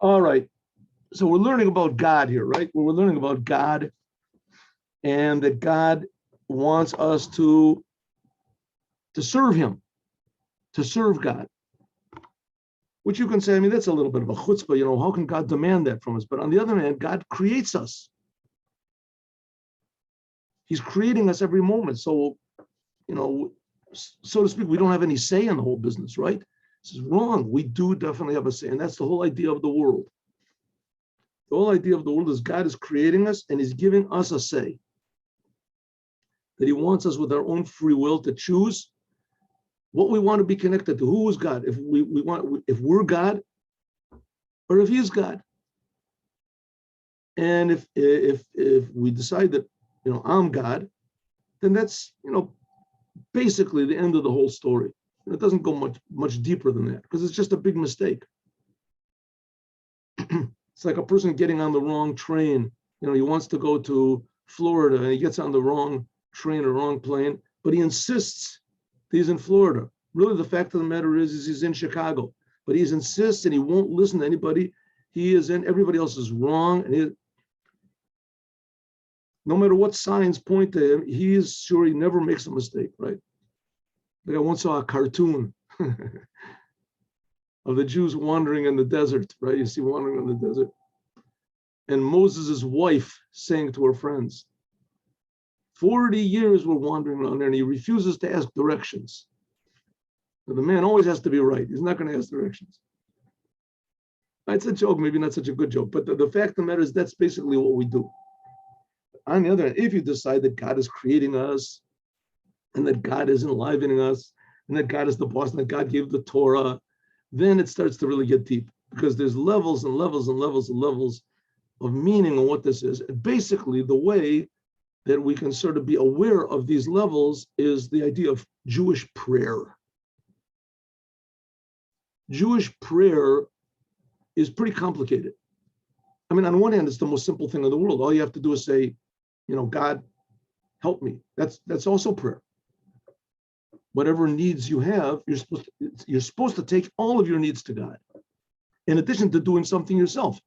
All right. So we're learning about God here, right? We're learning about God and that God wants us to serve him, to serve God. Which you can say, I mean, that's a little bit of a chutzpah, how can God demand that from us? But on the other hand, God creates us. He's creating us every moment. So, so to speak, we don't have any say in the whole business, right? This is wrong. We do definitely have a say. And that's the whole idea of the world. The whole idea of the world is God is creating us and he's giving us a say. That he wants us with our own free will to choose what we want to be connected to. Who is God? If if we're God, or if he's God. And if we decide that I'm God, then that's basically the end of the whole story. It doesn't go much deeper than that because it's just a big mistake. It's like a person getting on the wrong train. He wants to go to Florida and he gets on the wrong train or wrong plane, but he insists that he's in Florida. Really, the fact of the matter is he's in Chicago, but he insists and he won't listen to anybody. Everybody else is wrong. And no matter what signs point to him, he is sure he never makes a mistake, right? Like I once saw a cartoon of the Jews wandering in the desert, right? You see wandering in the desert. And Moses' wife saying to her friends, 40 years we're wandering around there and he refuses to ask directions. So the man always has to be right. He's not going to ask directions. It's a joke, maybe not such a good joke, but the fact of the matter is that's basically what we do. On the other hand, if you decide that God is creating us and that God is enlivening us and that God is the boss and that God gave the Torah, then it starts to really get deep because there's levels and levels and levels and levels of meaning on what this is. And basically, the way that we can sort of be aware of these levels is the idea of Jewish prayer. Jewish prayer is pretty complicated. I mean, on one hand, it's the most simple thing in the world. All you have to do is say, God, help me. That's also prayer. Whatever needs you have, you're supposed to take all of your needs to God, in addition to doing something yourself.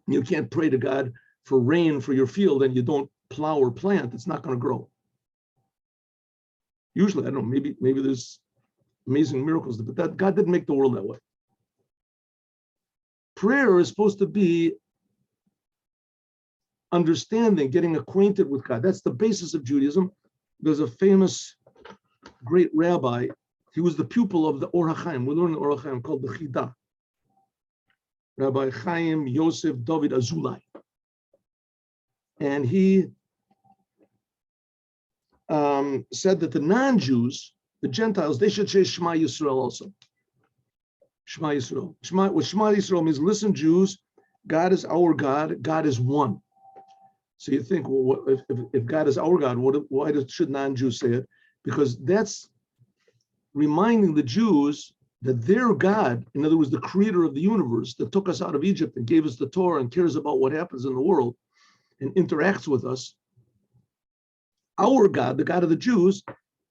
You can't pray to God for rain for your field and you don't plow or plant. It's not going to grow. Usually, I don't know, maybe there's amazing miracles, but that God didn't make the world that way. Prayer is supposed to be understanding, getting acquainted with God. That's the basis of Judaism. There's a famous great rabbi. He was the pupil of the Or HaChaim. We learn the Or HaChaim called the Chidah. Rabbi Chaim Yosef David Azulai. And he said that the non-Jews, the Gentiles, they should say Shema Yisrael also. Shema Yisrael. What Shema Yisrael means, listen, Jews, God is our God, God is one. So you think, well, if God is our God, why should non-Jews say it? Because that's reminding the Jews that their God, in other words, the creator of the universe that took us out of Egypt and gave us the Torah and cares about what happens in the world and interacts with us, our God, the God of the Jews,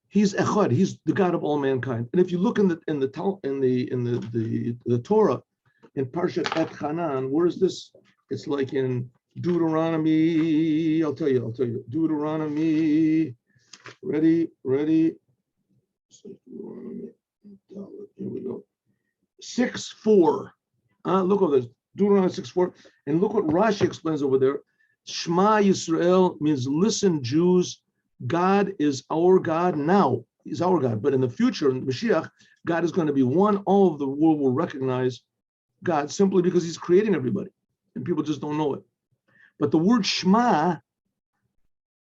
he's Echad, he's the God of all mankind. And if you look in the Torah, in Parshat Et Hanan, where is this? It's like in Deuteronomy. I'll tell you. Deuteronomy. Ready. Here we go. 6:4. Look at this. Deuteronomy 6:4. And look what Rashi explains over there. Shema Yisrael means listen, Jews. God is our God now. He's our God. But in the future, in Moshiach, God is going to be one. All of the world will recognize God simply because he's creating everybody. And people just don't know it. But the word Shema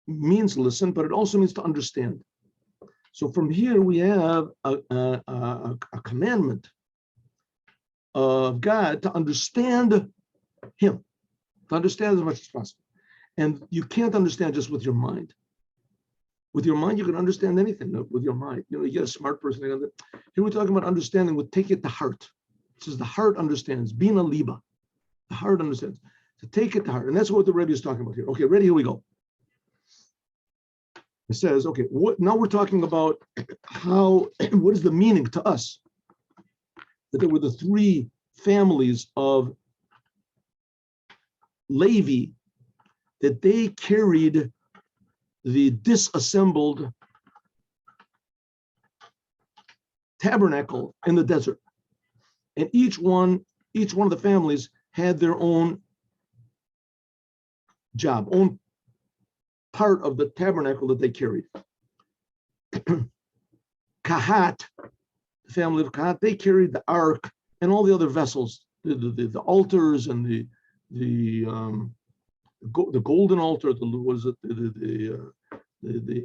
means listen, but it also means to understand. So from here we have a commandment of God to understand him, to understand as much as possible. And you can't understand just with your mind. With your mind, you can understand anything with your mind. You get a smart person. Here we're talking about understanding with take it to heart. It says the heart understands, bina liba. The heart understands. To take it to heart. And that's what the Rebbe is talking about here. Okay, ready? Here we go. It says, okay, now we're talking about what is the meaning to us? That there were the three families of Levi, that they carried the disassembled tabernacle in the desert. And each one of the families had their own job, own part of the tabernacle that they carried. Kahat, the family of Kahat, they carried the ark and all the other vessels, the altars and the golden altar, the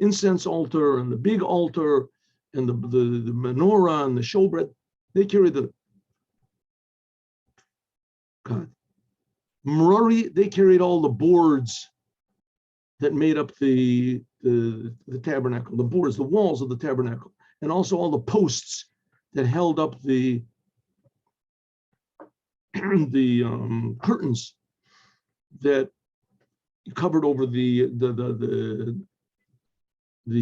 incense altar and the big altar and the menorah and the showbread. They carried the God. Merari, they carried all the boards that made up the tabernacle, the boards, the walls of the tabernacle, and also all the posts that held up the curtains that covered over the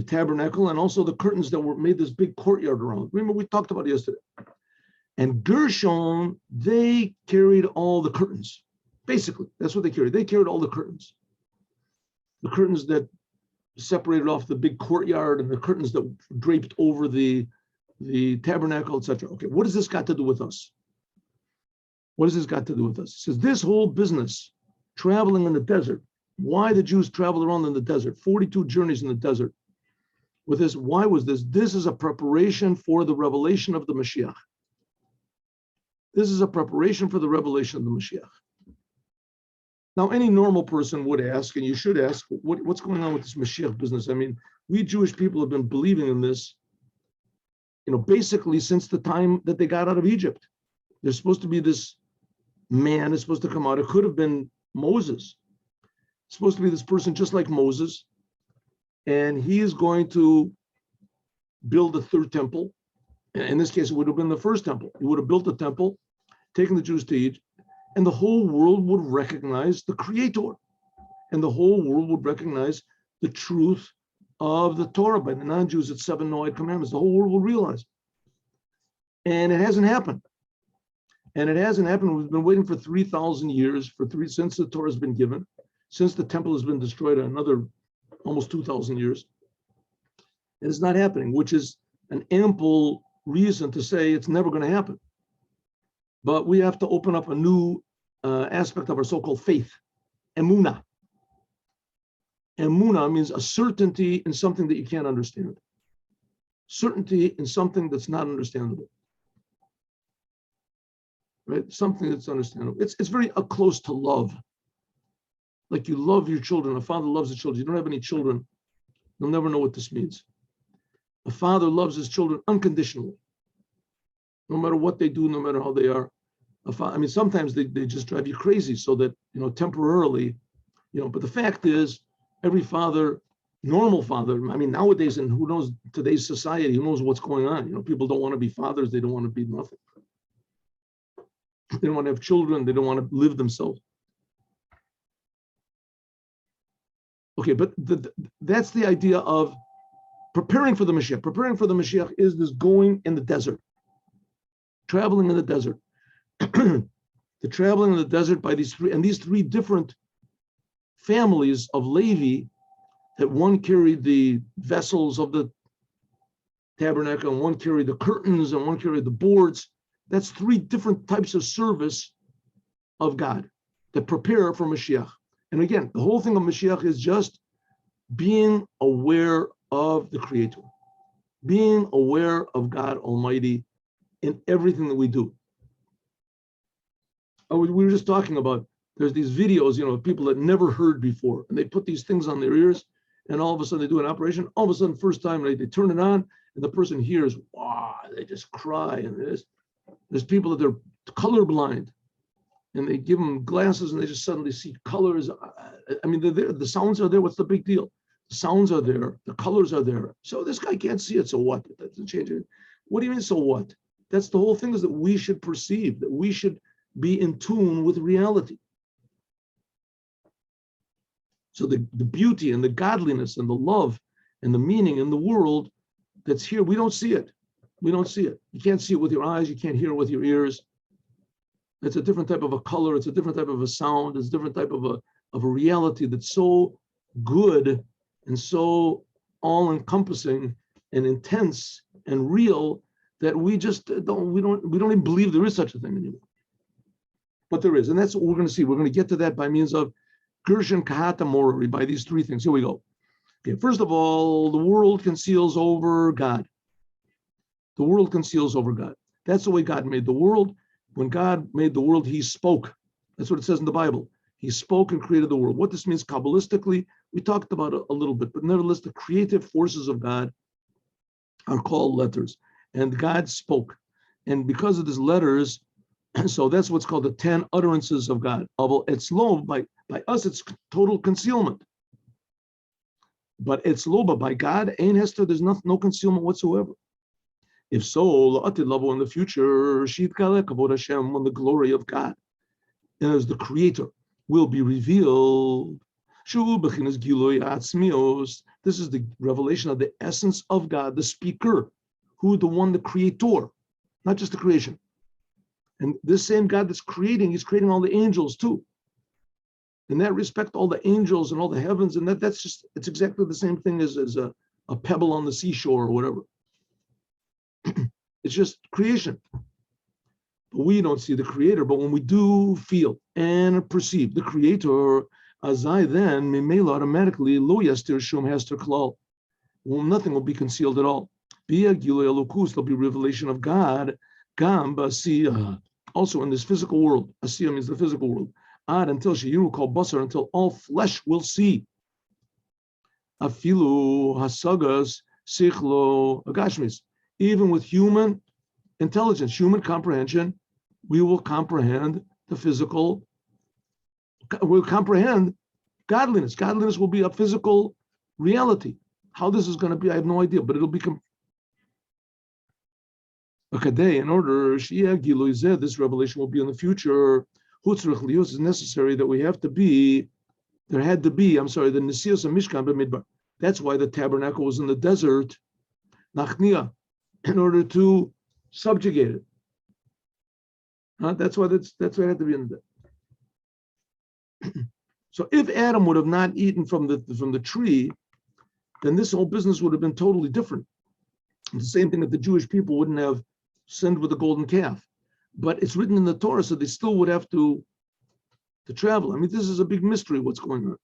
tabernacle, and also the curtains that were made this big courtyard around. Remember, we talked about it yesterday. And Gershon, they carried all the curtains. Basically, that's what they carried. They carried all the curtains. The curtains that separated off the big courtyard and the curtains that draped over the tabernacle, etc. Okay, what has this got to do with us? What has this got to do with us? It says this whole business, traveling in the desert, why the Jews traveled around in the desert, 42 journeys in the desert. With this, why was this? This is a preparation for the revelation of the Mashiach. This is a preparation for the revelation of the Mashiach. Now, any normal person would ask, and you should ask, what's going on with this Mashiach business? I mean, we Jewish people have been believing in this, basically since the time that they got out of Egypt. There's supposed to be this man is supposed to come out. It could have been Moses. It's supposed to be this person just like Moses, and he is going to build a third temple. In this case, it would have been the first temple. He would have built the temple, taken the Jews to Egypt, and the whole world would recognize the Creator. And the whole world would recognize the truth of the Torah. By the non-Jews, it's 7 Noahide commandments. The whole world will realize. And it hasn't happened. And it hasn't happened. We've been waiting for 3,000 years, since the Torah has been given, since the temple has been destroyed, another almost 2,000 years. And it's not happening, which is an ample reason to say it's never going to happen. But we have to open up a new aspect of our so-called faith, emunah. Emunah means a certainty in something that you can't understand. Certainty in something that's not understandable. Right? Something that's understandable. It's very close to love. Like you love your children. A father loves his children. You don't have any children, you'll never know what this means. A father loves his children unconditionally. No matter what they do, no matter how they are. Sometimes they just drive you crazy so that, temporarily, but the fact is, every father, normal father, nowadays, and who knows today's society, who knows what's going on? People don't want to be fathers. They don't want to be nothing. They don't want to have children. They don't want to live themselves. Okay, but that's the idea of preparing for the Mashiach. Preparing for the Mashiach is this going in the desert, traveling in the desert. The traveling in the desert by these three different families of Levi, that one carried the vessels of the tabernacle, and one carried the curtains, and one carried the boards. That's three different types of service of God that prepare for Mashiach. And again, the whole thing of Mashiach is just being aware of the Creator, being aware of God Almighty in everything that we do. We were just talking about, there's these videos, of people that never heard before, and they put these things on their ears, and all of a sudden they do an operation. All of a sudden, first time they turn it on, and the person hears, wow, they just cry. And there's people that they're colorblind, and they give them glasses, and they just suddenly see colors. The sounds are there. What's the big deal? The sounds are there. The colors are there. So this guy can't see it. So what? It doesn't change it. What do you mean? So what? That's the whole thing, is that we should perceive, that we should be in tune with reality. So the beauty and the godliness and the love and the meaning in the world that's here, we don't see it. We don't see it. You can't see it with your eyes. You can't hear it with your ears. It's a different type of a color. It's a different type of a sound. It's a different type of a reality that's so good and so all-encompassing and intense and real that we just don't even believe there is such a thing anymore. But there is, and that's what we're going to see. We're going to get to that by means of Gershon Kahata Morari, by these three things. Here we go. Okay, first of all, the world conceals over God. The world conceals over God. That's the way God made the world. When God made the world, he spoke. That's what it says in the Bible. He spoke and created the world. What this means Kabbalistically, we talked about it a little bit, but nevertheless, the creative forces of God are called letters. And God spoke. And because of these letters, so that's what's called the 10 utterances of God. It's low, by us, it's total concealment. But it's low, but by God, Ein Hester, there's no concealment whatsoever. If so, in the future, when the glory of God as the Creator will be revealed, this is the revelation of the essence of God, the speaker, who the one, the creator, not just the creation. And this same God that's creating, he's creating all the angels too. In that respect, all the angels and all the heavens, and it's exactly the same thing as a pebble on the seashore or whatever. It's just creation. But we don't see the creator, but when we do feel and perceive the creator, azai then, mimela automatically, lo yastir shum hester klal. Well, nothing will be concealed at all. There'll be revelation of God. Gam ba'asiyah. Also in this physical world. Asiyah means the physical world. Ad until sheyiru kol basar, until all flesh will see. Afilu hasagas sichlo agashmis. Even with human intelligence, human comprehension, we will comprehend the physical. We'll comprehend godliness. Godliness will be a physical reality. How this is going to be, I have no idea, but it'll become. Okay, in order, this revelation will be in the future. Is necessary that we have to be, there had to be, the Nesios and Mishkan b'Midbar. That's why the tabernacle was in the desert, Nachnia, in order to subjugate it. That's why it had to be in the. So if Adam would have not eaten from the tree, then this whole business would have been totally different. It's the same thing that the Jewish people wouldn't have sinned with the golden calf. But it's written in the Torah, so they still would have to travel. I mean, this is a big mystery what's going on.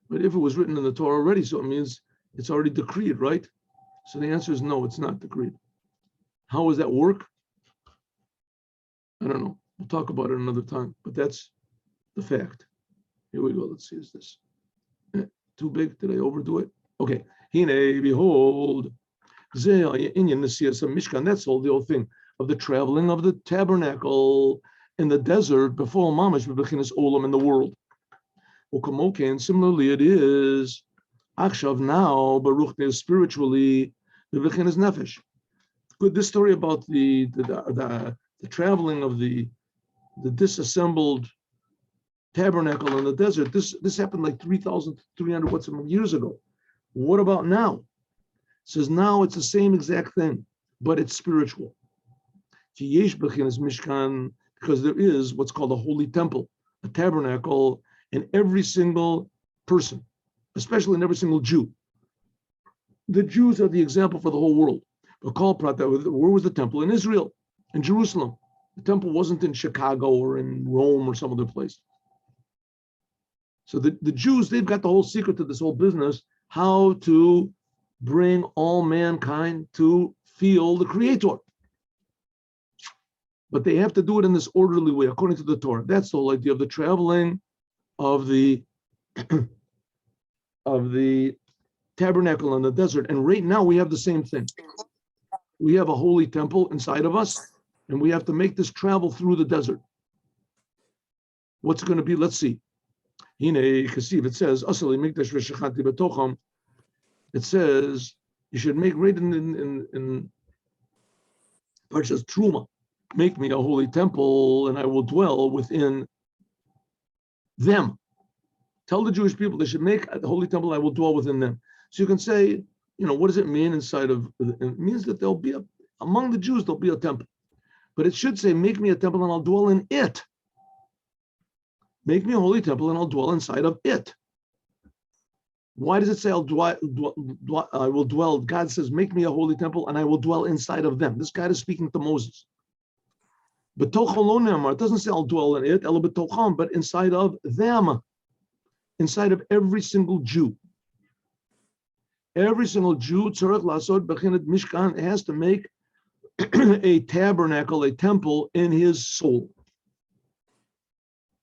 But if it was written in the Torah already, so it means it's already decreed, right? So the answer is no, it's not decreed. How does that work? I don't know. We'll talk about it another time, but that's the fact. Here we go. Let's see, is this too big? Did I overdo it? Okay. Hine, behold, Mishkan. That's all the old thing of the traveling of the tabernacle in the desert before Mamash Bebechinas Olam in the world. And similarly, it is Akshav now, Baruch is spiritually Bebechinas Nefesh. Good. This story about the traveling of the disassembled tabernacle in the desert. This happened like 3,300 years ago. What about now? It says now it's the same exact thing, but it's spiritual. Mishkan, because there is what's called a holy temple, a tabernacle in every single person, especially in every single Jew. The Jews are the example for the whole world. Where was the temple? In Israel, in Jerusalem. The temple wasn't in Chicago or in Rome or some other place. So the Jews, they've got the whole secret to this whole business, how to bring all mankind to feel the Creator. But they have to do it in this orderly way, according to the Torah. That's the whole idea of the traveling of the tabernacle in the desert. And right now we have the same thing. We have a holy temple inside of us, and we have to make this travel through the desert. What's it going to be? Let's see. It says, it says, you should make right in Parshas Truma, make me a holy temple, and I will dwell within them. Tell the Jewish people they should make a holy temple, I will dwell within them. So you can say, what does it mean inside of, it means that there'll be among the Jews, there'll be a temple. But it should say, make me a temple and I'll dwell in it. Make me a holy temple and I'll dwell inside of it. Why does it say I will dwell? God says, make me a holy temple and I will dwell inside of them. This God is speaking to Moses. But it doesn't say I'll dwell in it, but inside of them, inside of every single Jew. Every single Jew, Mishkan, has to make a tabernacle, a temple in his soul.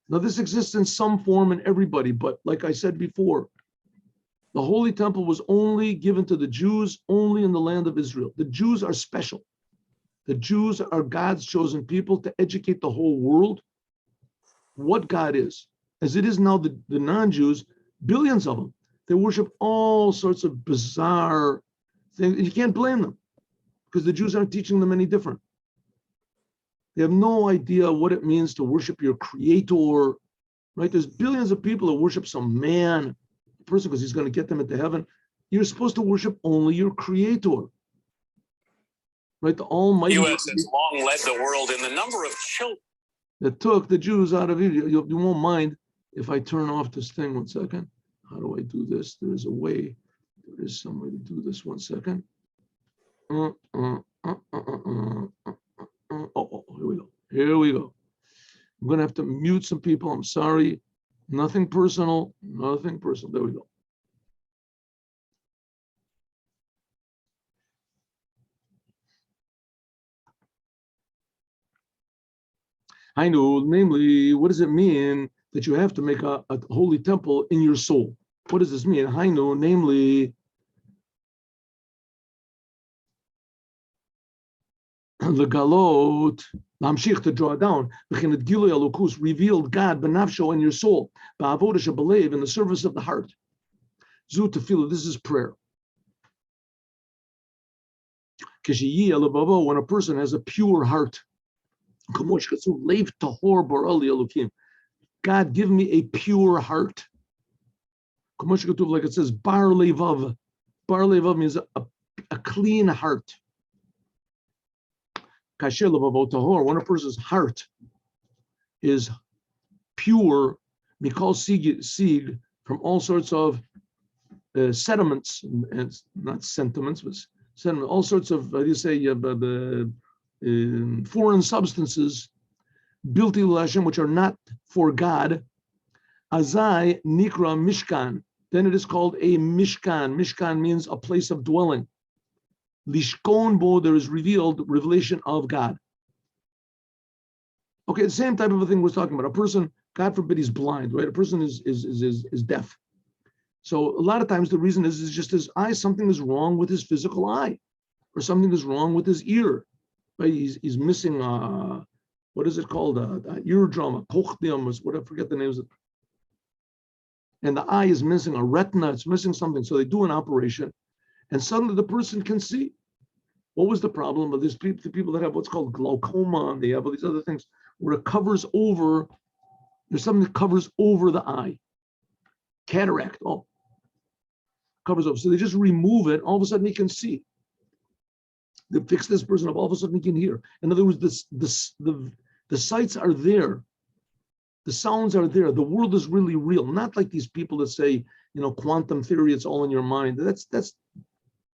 Now, this exists in some form in everybody, but like I said before, the Holy Temple was only given to the Jews only in the land of Israel. The Jews are special. The Jews are God's chosen people to educate the whole world what God is. As it is now, the non-Jews, billions of them, they worship all sorts of bizarre things. You can't blame them because the Jews aren't teaching them any different. They have no idea what it means to worship your creator, right? There's billions of people that worship some man, person, because he's going to get them into heaven. You're supposed to worship only your creator, right? The Almighty. The U.S. has long led the world in the number of children that took the Jews out of Egypt. You won't mind if I turn off this thing 1 second. How do I do this? There is a way. There is some way to do this. 1 second. Oh, here we go. Here we go. I'm going to have to mute some people. I'm sorry. Nothing personal. Nothing personal. There we go. I know, namely, what does it mean that you have to make a holy temple in your soul? What does this mean? I know, namely, the galot, Lamshich, to draw down, revealed God benafsho in your soul, believe in the service of the heart. Zu tefillah, this is prayer. When a person has a pure heart, God, give me a pure heart. Like it says, bar levav. Bar levav means a clean heart. When a person's heart is pure, mikol sig, from all sorts of sediments, and not sentiments, but sediment, all sorts of, how do you say, foreign substances, bilti l'Hashem, which are not for God, azai nikra mishkan, then it is called a mishkan. Mishkan means a place of dwelling. Lishkon bo, there is revealed revelation of God. Okay, the same type of a thing we're talking about. A person, God forbid, he's blind, right? A person is deaf. So a lot of times the reason is just his eye, something is wrong with his physical eye, or something is wrong with his ear, right? He's missing, what is it called? Eardrum, a cochleum, whatever, I forget the names of it. And the eye is missing a retina, it's missing something. So they do an operation, and suddenly the person can see. What was the problem of these people? The people that have what's called glaucoma, and they have all these other things where it covers over. There's something that covers over the eye. Cataract. Oh, covers over. So they just remove it. All of a sudden he can see. They fix this person up. All of a sudden he can hear. In other words, the sights are there. The sounds are there. The world is really real. Not like these people that say, quantum theory. It's all in your mind.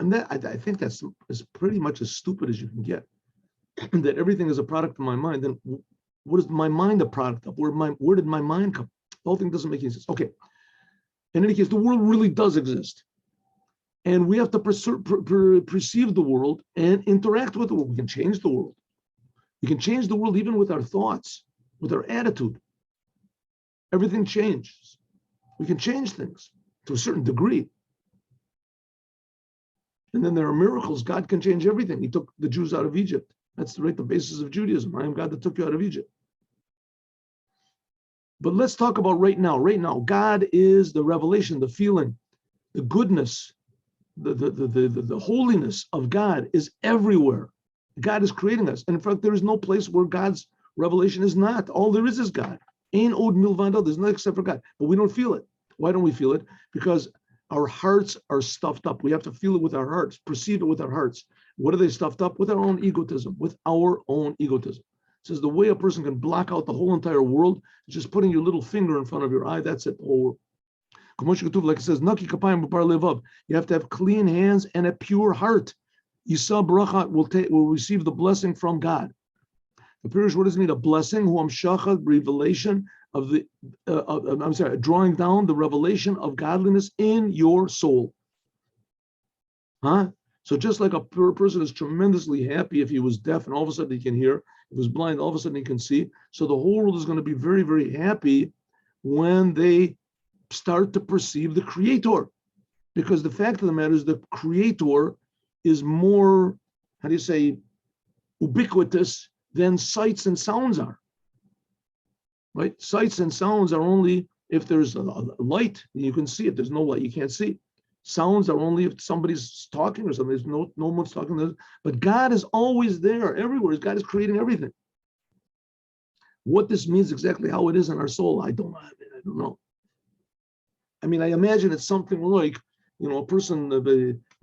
I think that's as pretty much as stupid as you can get. That everything is a product of my mind. Then what is my mind a product of? Where did my mind come? The whole thing doesn't make any sense. Okay. In any case, the world really does exist. And we have to perceive the world and interact with the world. We can change the world. We can change the world even with our thoughts, with our attitude. Everything changes. We can change things to a certain degree. And then there are miracles. God can change everything. He took the Jews out of Egypt. That's the basis of Judaism. I am God that took you out of Egypt. But let's talk about right now. Right now, God is the revelation, the feeling, the goodness, the holiness of God is everywhere. God is creating us. And in fact, there is no place where God's revelation is not. All there is God. Ain od milvado. There's nothing except for God. But we don't feel it. Why don't we feel it? Because our hearts are stuffed up. We have to feel it with our hearts, perceive it with our hearts. What are they stuffed up? With our own egotism, with our own egotism. It says the way a person can block out the whole entire world is just putting your little finger in front of your eye. That's it, the whole world. Like it says, Naki kapayim b'par levav. You have to have clean hands and a pure heart. Yisa bracha will receive the blessing from God. The Pirish, what does it mean? A blessing, who amshacha, revelation of the, drawing down the revelation of godliness in your soul. Huh? So just like a person is tremendously happy if he was deaf and all of a sudden he can hear, if he was blind, all of a sudden he can see. So the whole world is going to be very, very happy when they start to perceive the Creator. Because the fact of the matter is the Creator is more, ubiquitous than sights and sounds are. Right? Sights and sounds are only if there's a light, you can see it. There's no light, you can't see. Sounds are only if somebody's talking or something. There's no one's talking. But God is always there, everywhere. God is creating everything. What this means exactly, how it is in our soul, I don't know. I mean, I imagine it's something like, a person,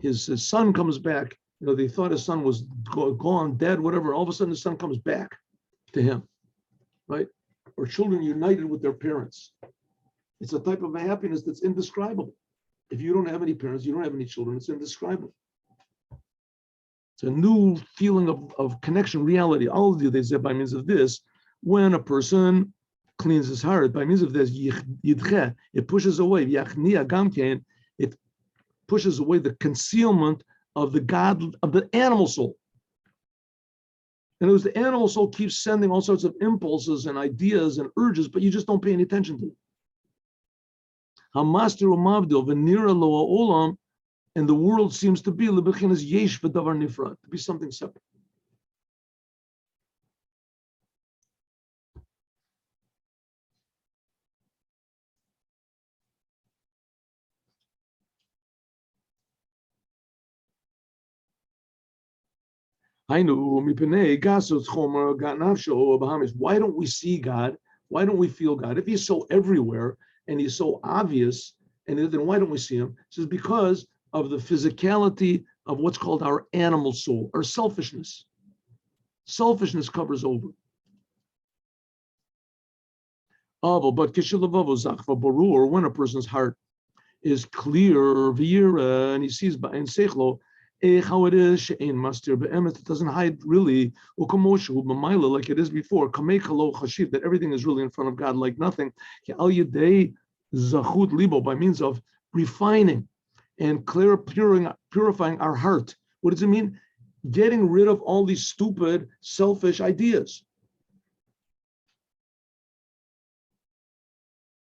his son comes back. They thought his son was gone, dead, whatever. All of a sudden, his son comes back to him, right? Or children united with their parents. It's a type of a happiness that's indescribable. If you don't have any parents, you don't have any children, it's indescribable. It's a new feeling of connection, reality. All of they said by means of this, when a person cleans his heart, by means of this, it pushes away, it pushes away the concealment of the animal soul. And it was the animal soul keeps sending all sorts of impulses and ideas and urges, but you just don't pay any attention to it. Hamaster umavdil v'nira lo ha'olam, and the world seems to be lebechinas yesh v'davar nifrat, to be something separate. Why don't we see God? Why don't we feel God? If he's so everywhere and he's so obvious, and then why don't we see him? It says because of the physicality of what's called our animal soul, our selfishness. Selfishness covers over. But when a person's heart is clear, and he sees in seichlo how it is, it doesn't hide really, like it is before, that everything is really in front of God like nothing, by means of refining and purifying our heart. What does it mean? Getting rid of all these stupid, selfish ideas.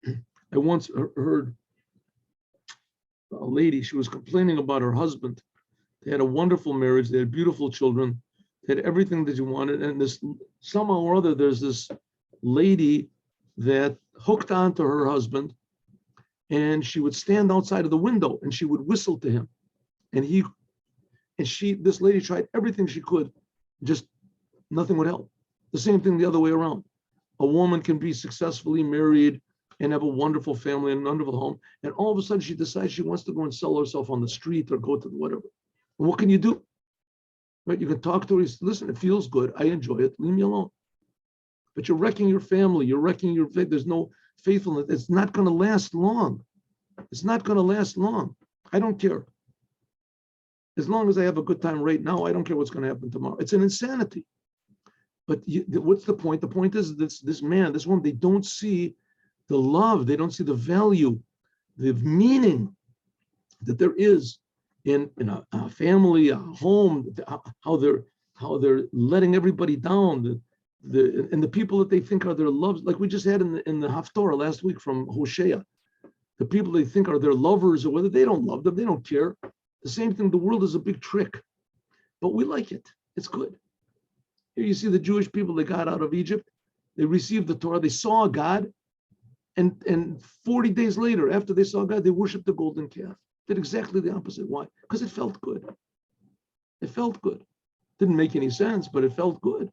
I once heard a lady, she was complaining about her husband. They had a wonderful marriage. They had beautiful children. They had everything that you wanted. And this somehow or other, there's this lady that hooked onto her husband, and she would stand outside of the window and she would whistle to him. This lady tried everything she could, just nothing would help. The same thing the other way around. A woman can be successfully married and have a wonderful family and a wonderful home, and all of a sudden she decides she wants to go and sell herself on the street or go to whatever. And what can you do? Right? You can talk to her. Listen, it feels good. I enjoy it. Leave me alone. But you're wrecking your family. You're wrecking your faith. There's no faithfulness. It's not going to last long. It's not going to last long. I don't care. As long as I have a good time right now, I don't care what's going to happen tomorrow. It's an insanity. But what's the point? The point is this man, this woman, they don't see the love. They don't see the value, the meaning that there is in a family, a home, how they're letting everybody down, and the people that they think are their loves, like we just had in the Haftorah last week from Hosea, the people they think are their lovers, or whether they don't love them, they don't care. The same thing, the world is a big trick, but we like it. It's good. Here you see the Jewish people, they got out of Egypt, they received the Torah, they saw God, and 40 days later, after they saw God, they worshiped the golden calf. Did exactly the opposite. Why? Because it felt good. It felt good. Didn't make any sense, but it felt good.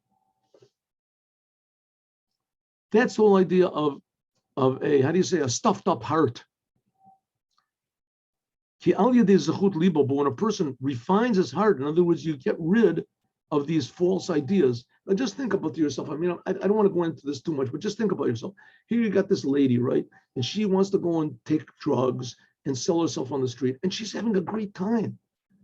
That's the whole idea of a stuffed up heart. But when a person refines his heart, in other words, you get rid of these false ideas. Now just think about yourself. I mean, I don't want to go into this too much, but just think about yourself. Here you got this lady, right? And she wants to go and take drugs and sell herself on the street, and she's having a great time.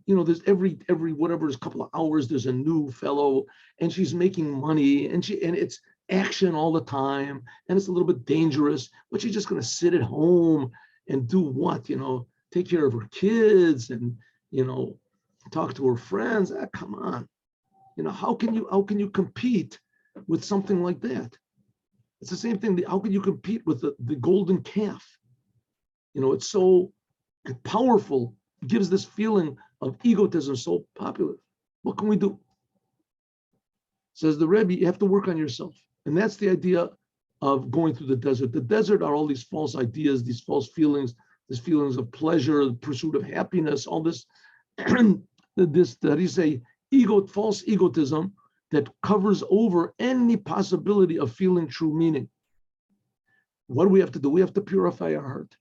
There's every whatever is a couple of hours, there's a new fellow, and she's making money, and it's action all the time, and it's a little bit dangerous, but she's just going to sit at home and do what? Take care of her kids and talk to her friends. Come on. How can you compete with something like that? It's the same thing. How can you compete with the golden calf? It's so powerful. It gives this feeling of egotism so popular. What can we do? Says the Rebbe, you have to work on yourself. And that's the idea of going through the desert. The desert are all these false ideas, these false feelings, these feelings of pleasure, the pursuit of happiness, all this, false egotism that covers over any possibility of feeling true meaning. What do we have to do? We have to purify our heart.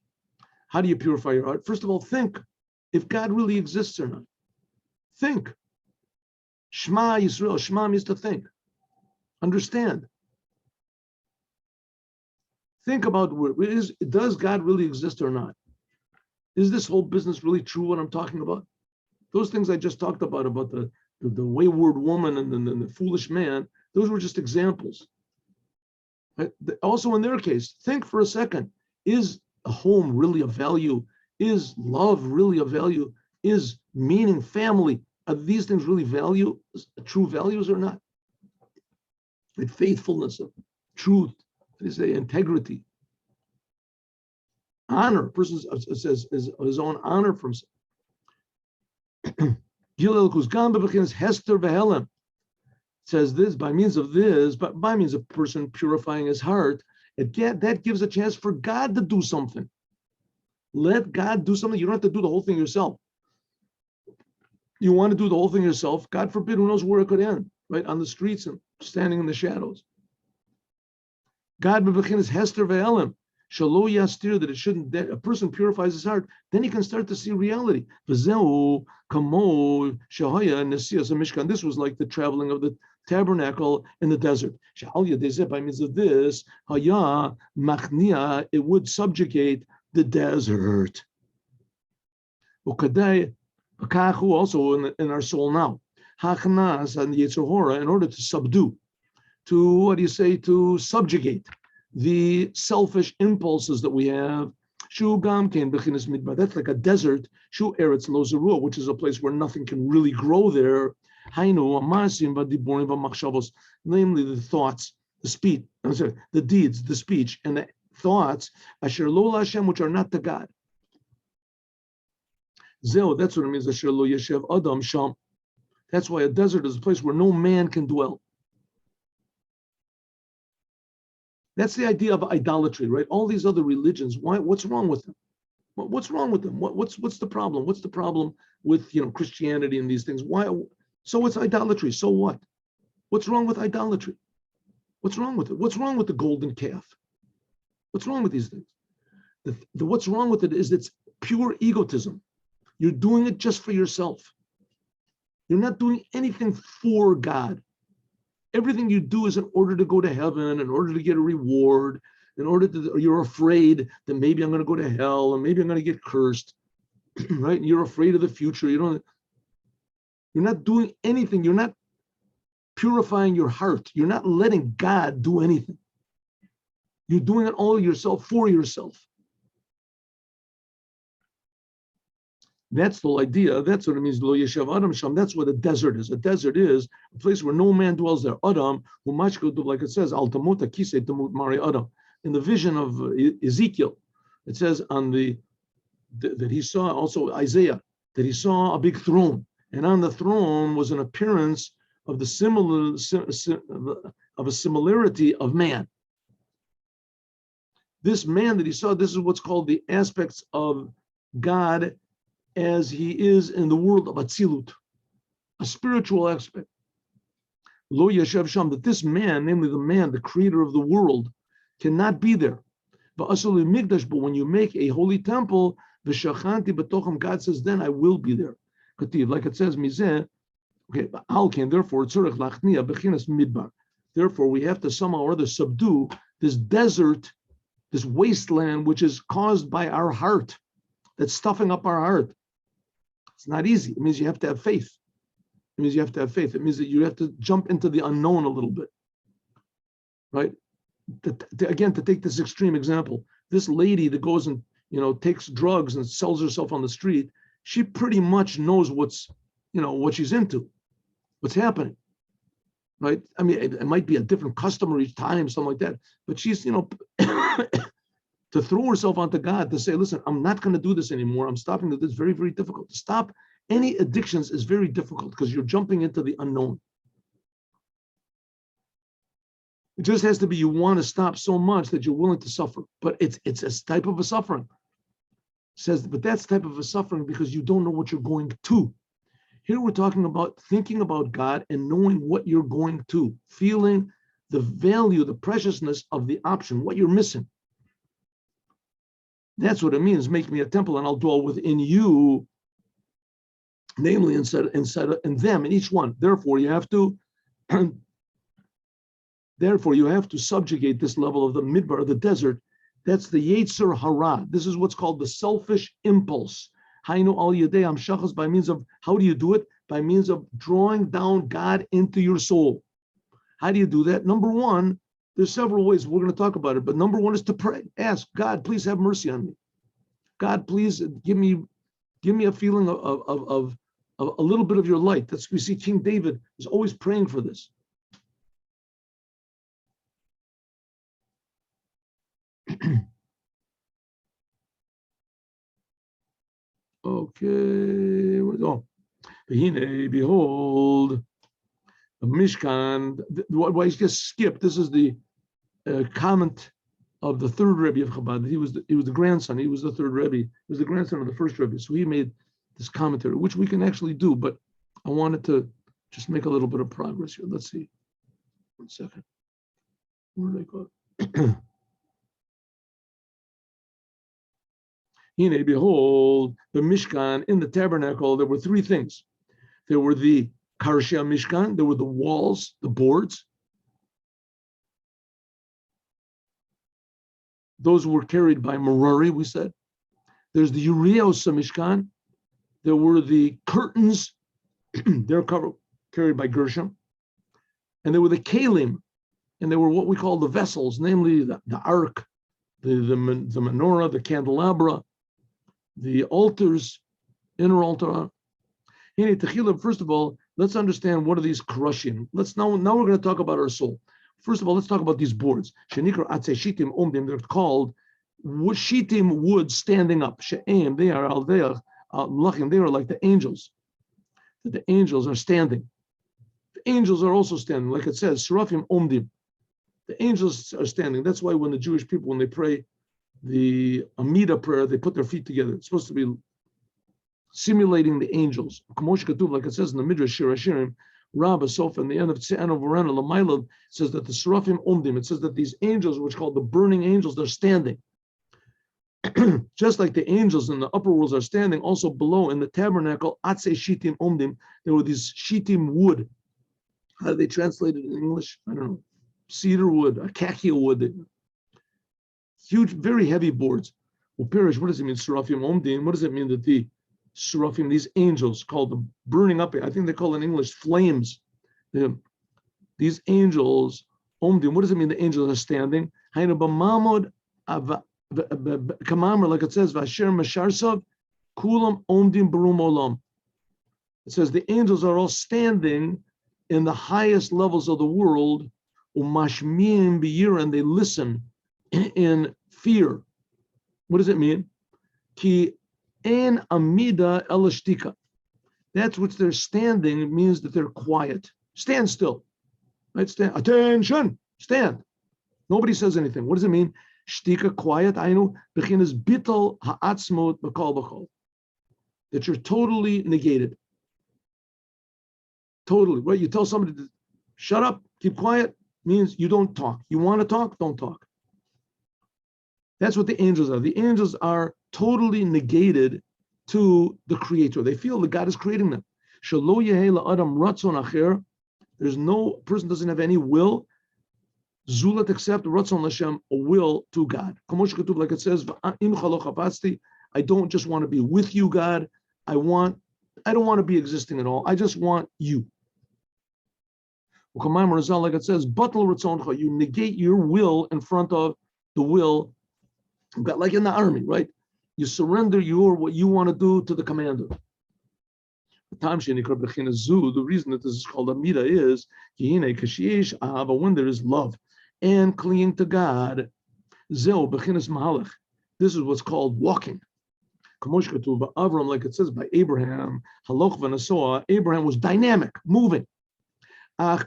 How do you purify your heart? First of all, think if God really exists or not. Think. Shema Yisrael. Shema means to think. Understand. Think about does God really exist or not? Is this whole business really true, what I'm talking about? Those things I just talked about the wayward woman and the foolish man, those were just examples. Right? Also in their case, think for a second, is a home really of value? Is love really of value? Is meaning, family, are these things really true values or not? Like faithfulness, truth, integrity, honor. A person says his own honor for himself. Says this by means of a person purifying his heart, that gives a chance for God to do something. Let God do something. You don't have to do the whole thing yourself. You want to do the whole thing yourself, God forbid, who knows where it could end, right? On the streets and standing in the shadows. God is Hester ve'elim. Shalo yastir, that it shouldn't, that a person purifies his heart, then he can start to see reality. V'zeu kamo shahaya nesias mishkan. This was like the traveling of the tabernacle in the desert. Sha'al yadezeh, by means of this, haya machnia, it would subjugate the desert. Ukadai akahu, also in our soul now. Hachnas and Yetzer Hora, in order to subdue, to subjugate the selfish impulses that we have. Shu gam kein bechinas midbar. That's like a desert. Shu eretz lo zerua, which is a place where nothing can really grow there. Hainu amasim v'diborim v'machshavos, namely the thoughts, the deeds, the speech, and the thoughts asher lo Hashem, which are not to God. Zeo, that's what it means. Asher lo yeshev adam sham. That's why a desert is a place where no man can dwell. That's the idea of idolatry, right? All these other religions, what's wrong with them? What's wrong with them? What's the problem? What's the problem with Christianity and these things? Why? So it's idolatry. So what? What's wrong with idolatry? What's wrong with it? What's wrong with the golden calf? What's wrong with these things? What's wrong with it is it's pure egotism. You're doing it just for yourself. You're not doing anything for God. Everything you do is in order to go to heaven, in order to get a reward, you're afraid that maybe I'm going to go to hell, and maybe I'm going to get cursed, right? You're afraid of the future. You're not doing anything. You're not purifying your heart. You're not letting God do anything. You're doing it all yourself, for yourself. That's the whole idea. That's what it means. Lo yeshav adam sham. That's what a desert is. A desert is a place where no man dwells there. Adam, like it says, al tamota kisei tamut mari adam. In the vision of Ezekiel, it says that he saw, also Isaiah, that he saw a big throne, and on the throne was an appearance of a similarity of man. This man that he saw, this is what's called the aspects of God as he is in the world of Atzilut, a spiritual aspect. Lo yeshav sham, that this man, namely the man, the creator of the world, cannot be there. But when you make a holy temple, God says, then I will be there. Like it says, Mizeh, Okay, but alken, therefore, tzurich lachnia bechinas midbar. Therefore, we have to somehow or other subdue this desert, this wasteland, which is caused by our heart, that's stuffing up our heart. It's not easy. It means you have to have faith. It means you have to have faith. It means that you have to jump into the unknown a little bit, right? Again, to take this extreme example, this lady that goes and takes drugs and sells herself on the street, she pretty much knows what she's into, what's happening, right? I mean, it might be a different customer each time, something like that, but she's, to throw herself onto God, to say, listen, I'm not going to do this anymore. I'm stopping this. It's very, very difficult. To stop any addictions is very difficult because you're jumping into the unknown. It just has to be you want to stop so much that you're willing to suffer. But it's a type of a suffering. It says, but that's type of a suffering because you don't know what you're going to. Here we're talking about thinking about God and knowing what you're going to, feeling the value, the preciousness of the option, what you're missing. That's what it means. Make me a temple and I'll dwell within you, namely inside in them, in each one. Therefore, you have to subjugate this level of the midbar, the desert. That's the Yetzer Hara. This is what's called the selfish impulse. Hainu al yedei hamshachas, by means of, how do you do it? By means of drawing down God into your soul. How do you do that? Number one, there's several ways we're going to talk about it, but number one is to pray. Ask God, please have mercy on me. God, please give me a feeling of a little bit of your light. That's, we see King David is always praying for this. Okay, oh, behold, the Mishkan. Why I just skipped? This is the comment of the third Rebbe of Chabad. He was the grandson. He was the third Rebbe. He was the grandson of the first Rebbe. So he made this commentary, which we can actually do. But I wanted to just make a little bit of progress here. Let's see. 1 second. Where did I go? Behold, the Mishkan, in the tabernacle, there were three things. There were the Karshia Mishkan, there were the walls, the boards. Those were carried by Merari, we said. There's the Urios Mishkan. There were the curtains, they're carried by Gershom. And there were the Kalim, and they were what we call the vessels, namely the ark, the menorah, the candelabra, the altars, inner altar. First of all, let's understand what are these krushim. Now we're going to talk about our soul. First of all, let's talk about these boards. They're called shitim, wood standing up. They are like the angels. The angels are standing. The angels are also standing, like it says, Serafim Omdim. The angels are standing. That's why when the Jewish people, when they pray the Amida prayer, they put their feet together. It's supposed to be simulating the angels. Like it says in the Midrash Shir Hashirim, Rabba Sofa, in the end of Tze'an of Varana, Lamailad, says that the Serafim Omdim, it says that these angels, which are called the burning angels, they're standing. Just like the angels in the upper worlds are standing, also below in the tabernacle, Atse Shitim Omdim, there were these Shitim wood. How do they translate it in English? I don't know. Cedar wood, acacia wood. Huge, very heavy boards. Well, Parish, what does it mean, Serafim Omdim? What does it mean that the Serafim, these angels called the burning up, I think they call in English flames. These angels, Omdim, what does it mean the angels are standing? Kamamar, like it says, Vasher Masharsav, Kulam Omdim Barum Olam. It says the angels are all standing in the highest levels of the world, Umashmim Biyir, and they listen in fear. What does it mean? Ki en amida elashtika. That's what they're standing means that they're quiet. Stand still. Right? Stand. Attention. Stand. Nobody says anything. What does it mean? Shtika, quiet. Ainu bechinas bitol ha'atzmut b'kol b'kol. That you're totally negated. Totally. Right? You tell somebody to shut up, keep quiet, means you don't talk. You want to talk, don't talk. That's what the angels are. The angels are totally negated to the Creator. They feel that God is creating them. Shelo yehe la'adam ratzon acher. There's no person doesn't have any will. Zulat except ratzon Hashem, a will to God. Like it says, I don't just want to be with you, God. I don't want to be existing at all. I just want you. Like it says, you negate your will in front of the will, like in the army, right? You surrender what you want to do to the commander. The reason that this is called Amida is when there is love and clinging to God. This is what's called walking. Like it says by Abraham, Abraham was dynamic, moving. But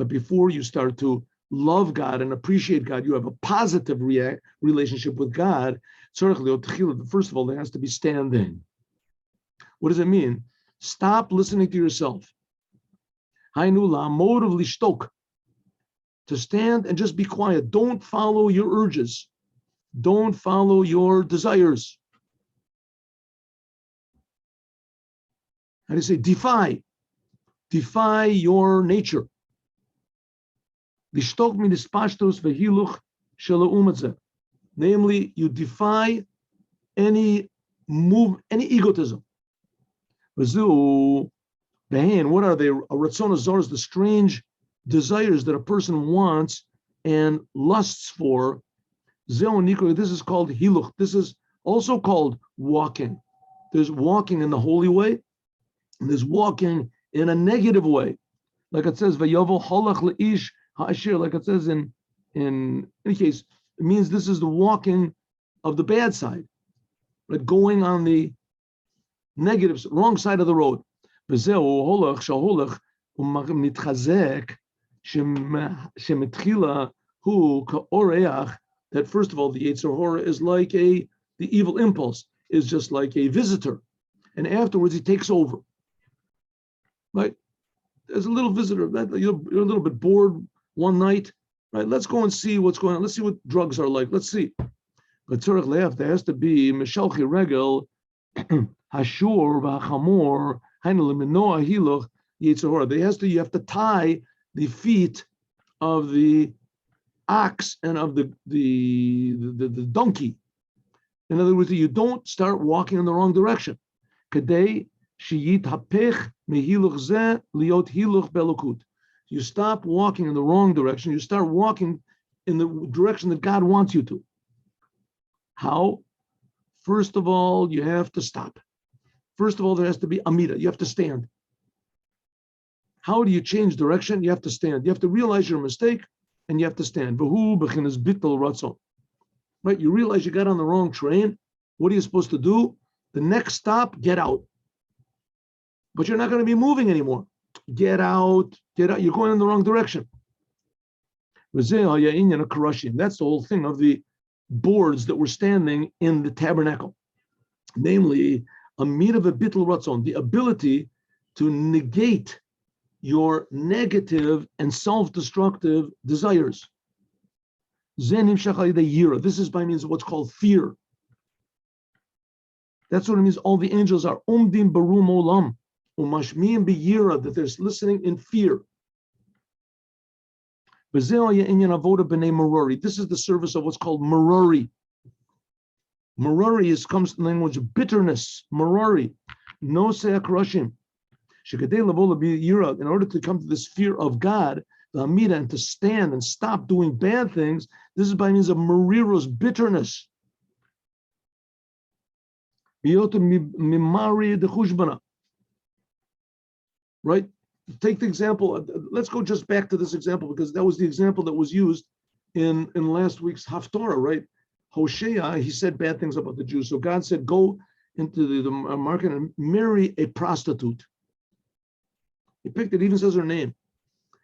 before you start to love God and appreciate God, you have a positive relationship with God. First of all, there has to be standing. What does it mean? Stop listening to yourself. To stand and just be quiet. Don't follow your urges. Don't follow your desires. How do you say? Defy your nature. Namely, you defy any egotism. What are they? Ratzon zor is the strange desires that a person wants and lusts for. This is called hiluch. This is also called walking. There's walking in the holy way, and there's walking in a negative way. Like it says, Vayovo halach leish ha'ashir, like it says in any case, it means this is the walking of the bad side, like going on the negative, wrong side of the road. That first of all, the Yetzer Hara is like the evil impulse is just like a visitor, and afterwards he takes over. Right? There's a little visitor. You're a little bit bored one night. Right? Let's go and see what's going on. Let's see what drugs are like. Let's see. But Tzorech Leaf, there has to be Meshalchi Regel, Hashur, V'Chamor, Hainel Minoah Hiluch, Yetzer Hara. You have to tie the feet of the ox and of the donkey. In other words, you don't start walking in the wrong direction. Kadei sheyit hapech mehiluch zeh liot hiluch belukut. You stop walking in the wrong direction. You start walking in the direction that God wants you to. How? First of all, you have to stop. First of all, there has to be amida. You have to stand. How do you change direction? You have to stand. You have to realize your mistake, and you have to stand. Right? You realize you got on the wrong train. What are you supposed to do? The next stop, get out. But you're not going to be moving anymore. Get out. You're going in the wrong direction. That's the whole thing of the boards that were standing in the tabernacle. Namely, a mit of a bittul ratzon, the ability to negate your negative and self-destructive desires. This is by means of what's called fear. That's what it means. All the angels are umdim barum olam, umashmiim biyira, that they're listening in fear. This is the service of what's called marori. Marori comes from the language of bitterness. Marori, no se'akrashim. In order to come to this fear of God, the Amida, and to stand and stop doing bad things, this is by means of mariros, bitterness. Right? Take the example. Let's go just back to this example, because that was the example that was used in last week's Haftorah, right? Hosea, he said bad things about the Jews. So God said, go into the market and marry a prostitute. He picked it, even says her name.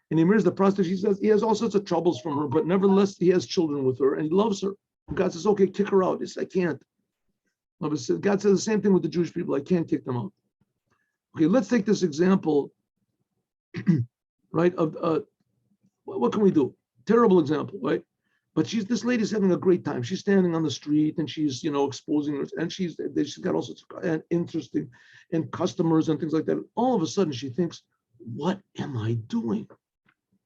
And he marries the prostitute. He says he has all sorts of troubles from her, but nevertheless, he has children with her and he loves her. And God says, okay, kick her out. He says, I can't. God says the same thing with the Jewish people. I can't kick them out. Okay, let's take this example, right? Of what can we do? Terrible example, right? But this lady's having a great time. She's standing on the street and she's, exposing her, and she's got all sorts of interesting and customers and things like that. All of a sudden she thinks, what am I doing?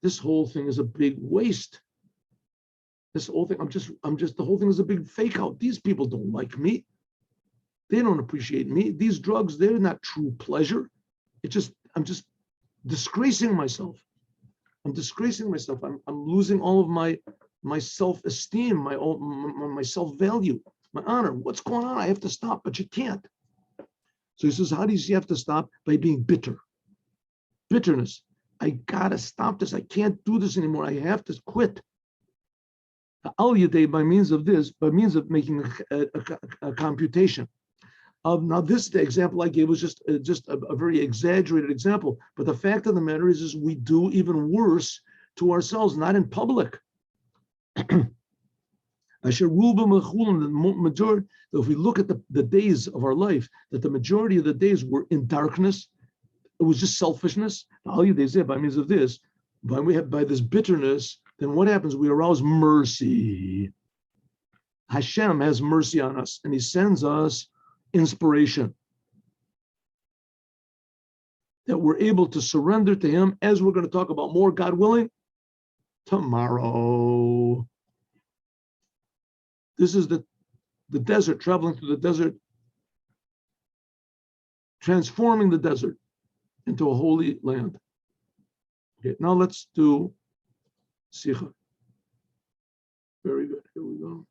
This whole thing is a big waste. This whole thing, the whole thing is a big fake out. These people don't like me. They don't appreciate me. These drugs, they're not true pleasure. I'm just disgracing myself. I'm disgracing myself. I'm losing all of my self-esteem, my self-value, my honor. What's going on? I have to stop, but you can't. So he says, how do you have to stop? By being bitter. Bitterness. I gotta stop this. I can't do this anymore. I have to quit. Al Yadei, by means of making a computation. Now, the example I gave was just a very exaggerated example, but the fact of the matter is we do even worse to ourselves, not in public. Asher ruba mechulin, the majority. If we look at the days of our life, that the majority of the days were in darkness, it was just selfishness. By means of this, by this bitterness, then what happens? We arouse mercy. Hashem has mercy on us, and He sends us inspiration, that we're able to surrender to Him, as we're going to talk about more, God willing, tomorrow. This is the desert, traveling through the desert, transforming the desert into a holy land. Okay, now let's do Sikha. Very good. Here we go.